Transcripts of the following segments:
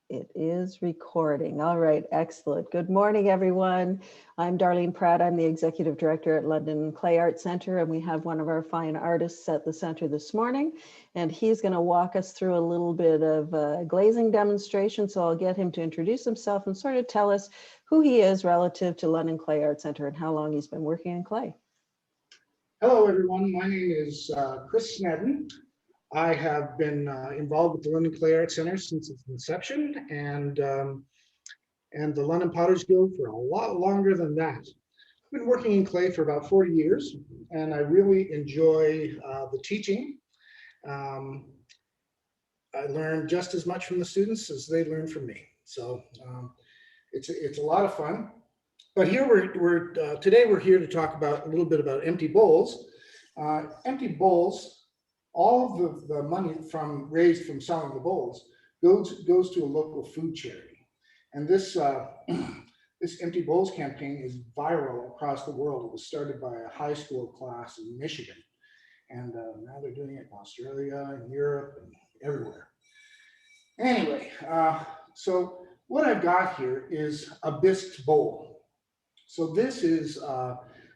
It is recording. All right, excellent. Good morning, everyone. I'm Darlene Pratt. I'm the Executive Director at London Clay Art Center, and we have one of our fine artists at the center this morning, and he's going to walk us through a little bit of a glazing demonstration. So I'll get him to introduce himself and sort of tell us who he is relative to London Clay Art Center and how long he's been working in clay. Hello, everyone. My name is Chris Snedden. I have been involved with the London Clay Art Center since its inception, and the London Potters Guild for a lot longer than that. I've been working in clay for about 40 years, and I really enjoy the teaching. I learn just as much from the students as they learn from me. So it's a lot of fun. But here today we're here to talk about a little bit about empty bowls. Empty bowls. All of the money raised from selling the bowls goes to a local food charity. And this this Empty Bowls campaign is viral across the world. It was started by a high school class in Michigan. And now they're doing it in Australia and Europe and everywhere. Anyway, so what I've got here is a bisque bowl. So this is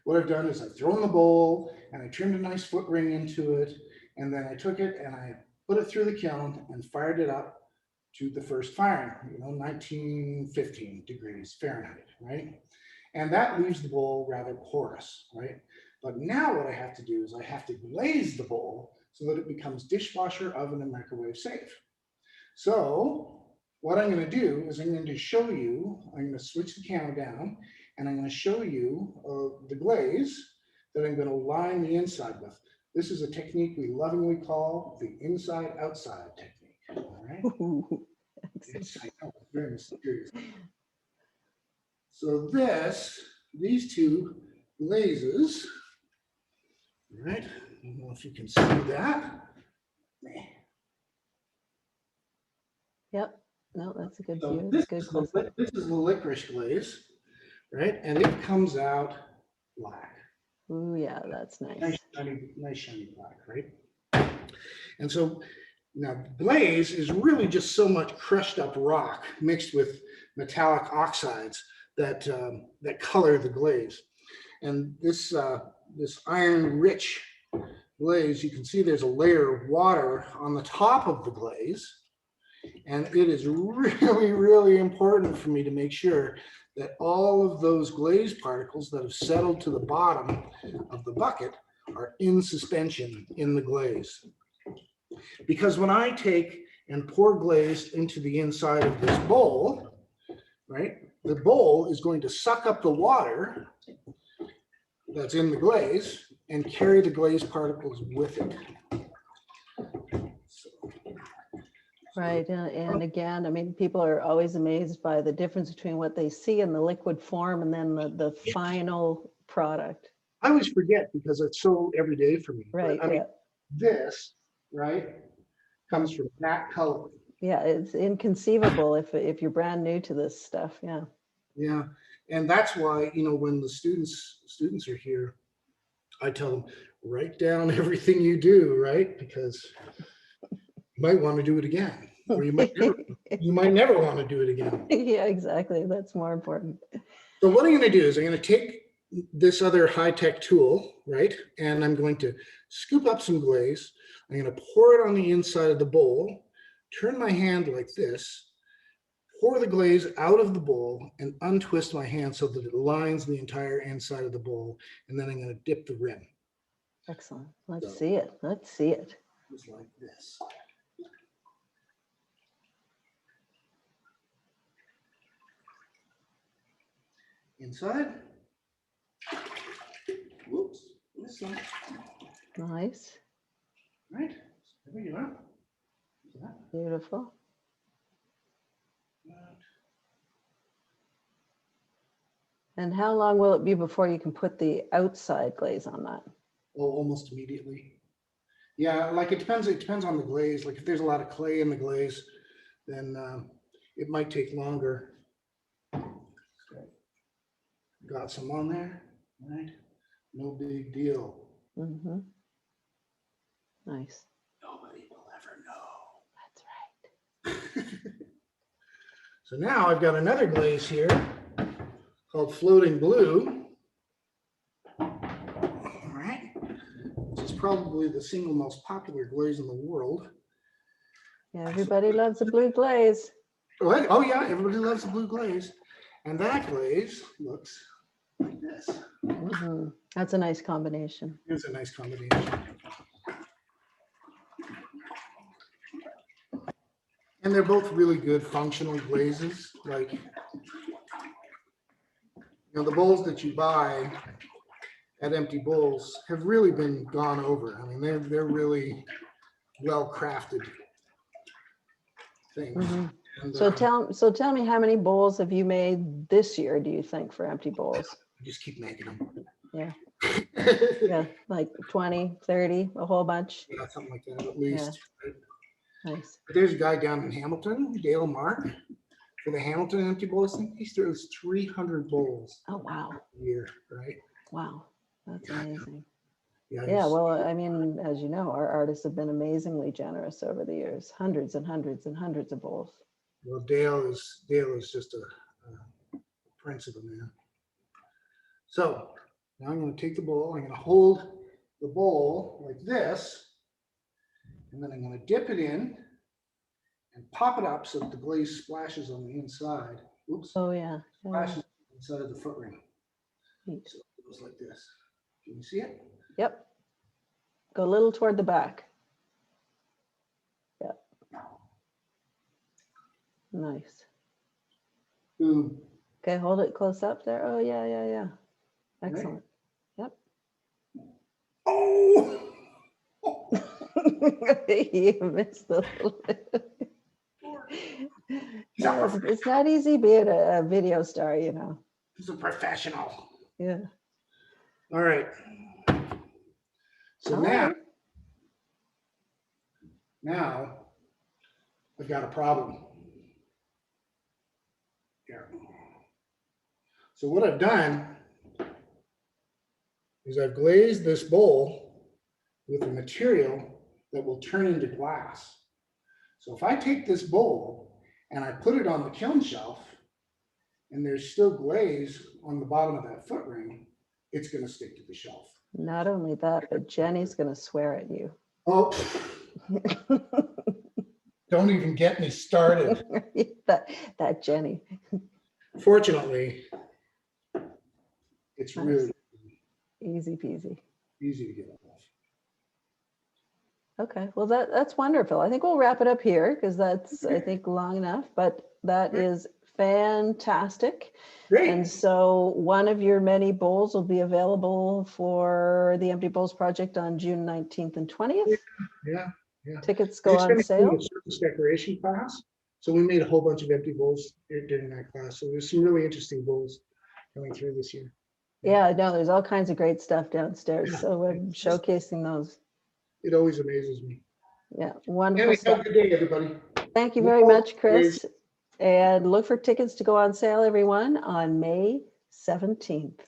what I've done is I've thrown the bowl and I trimmed a nice foot ring into it. And then I took it and I put it through the kiln and fired it up to the first firing, 1915 degrees Fahrenheit, right? And that leaves the bowl rather porous, right? But now what I have to do is I have to glaze the bowl so that it becomes dishwasher, oven, and microwave safe. So what I'm going to do is I'm going to show you, I'm going to switch the camera down and I'm going to show you the glaze that I'm going to line the inside with. This is a technique we lovingly call the inside-outside technique. All right. Yes, I know, very mysterious. So these two glazes, all right? I don't know if you can see that. Yep. No, that's a good So view. this Good is close up. this is the licorice glaze, right? And it comes out black. Ooh, yeah, that's nice. Nice shiny black, right? And so now glaze is really just so much crushed up rock mixed with metallic oxides that color the glaze. And this iron-rich glaze, you can see there's a layer of water on the top of the glaze. And it is really, really important for me to make sure that all of those glaze particles that have settled to the bottom of the bucket are in suspension in the glaze. Because when I take and pour glaze into the inside of this bowl, right, the bowl is going to suck up the water that's in the glaze and carry the glaze particles with it. Right, and again, I mean, people are always amazed by the difference between what they see in the liquid form and then the final product. I always forget because it's so everyday for me. Right, but, I mean, this, right, comes from that color. Yeah, it's inconceivable if you're brand new to this stuff, yeah. Yeah, and that's why, when the students are here, I tell them, write down everything you do, right? Because you might want to do it again, or you might never want to do it again. Yeah, exactly. That's more important. So what I'm going to do is I'm going to take this other high-tech tool, right? And I'm going to scoop up some glaze. I'm going to pour it on the inside of the bowl, turn my hand like this, pour the glaze out of the bowl and untwist my hand so that it lines the entire inside of the bowl. And then I'm going to dip the rim. Excellent. Let's see it. Let's see it. Just like this. Inside. Whoops. This one. Nice. Right. There you are. Beautiful. And how long will it be before you can put the outside glaze on that? Oh, almost immediately. Yeah, like it depends on the glaze. Like if there's a lot of clay in the glaze, then it might take longer. Got some on there, right? No big deal. Mm-hmm. Nice. Nobody will ever know. That's right. So now I've got another glaze here called Floating Blue. All right. This is probably the single most popular glaze in the world. Yeah, everybody loves a blue glaze. What? Oh yeah, everybody loves the blue glaze. And that glaze looks like this. That's a nice combination. It's a nice combination. And they're both really good functional glazes. Like, the bowls that you buy at Empty Bowls have really been gone over. I mean, they're really well crafted things. And, So tell me, how many bowls have you made this year, do you think, for Empty Bowls? I just keep making them. Yeah. Yeah, like 20, 30, a whole bunch. Yeah, something like that at least. Yeah. Nice. There's a guy down in Hamilton, Dale Mark, for the Hamilton Empty Bowls thing. He throws 300 bowls Oh, wow. a year, right? Wow. That's amazing. Yeah, Well, I mean, as you know, our artists have been amazingly generous over the years, hundreds and hundreds and hundreds of bowls. well, Dale is just a prince of a man. So now I'm going to take the bowl. I'm going to hold the bowl like this, and then I'm going to dip it in and pop it up so that the glaze splashes on the inside. Oops. Oh, yeah. Splashes inside of the foot ring. Neat. So it goes like this. Can you see it? Yep. Go a little toward the back. Yep. Nice. Boom. Okay, hold it close up there. Oh, yeah. Excellent. Yep. Oh! You missed a little bit. Yeah, it's not easy being a video star, you know. He's a professional. Yeah. All right. So All now, right. now I've got a problem here. So what I've done is I've glazed this bowl with a material that will turn into glass. So if I take this bowl and I put it on the kiln shelf and there's still glaze on the bottom of that foot ring, it's going to stick to the shelf. Not only that, but Jenny's going to swear at you. Oh, don't even get me started. that Jenny. Fortunately, it's Nice. really Easy peasy. easy to get off. Okay, well, that's wonderful. I think we'll wrap it up here because that's, I think, long enough, but that is fantastic. Great. And so one of your many bowls will be available for the Empty Bowls project on June 19th and 20th. Yeah. Tickets go on sale. A surface decoration class. So we made a whole bunch of empty bowls during that class. So there's some really interesting bowls coming through this year. Yeah, I know there's all kinds of great stuff downstairs. Yeah. So we're showcasing those. It always amazes me. Yeah, wonderful Anyway, stuff. have a good day, everybody. Thank you very much, Chris. And look for tickets to go on sale, everyone, on May 17th.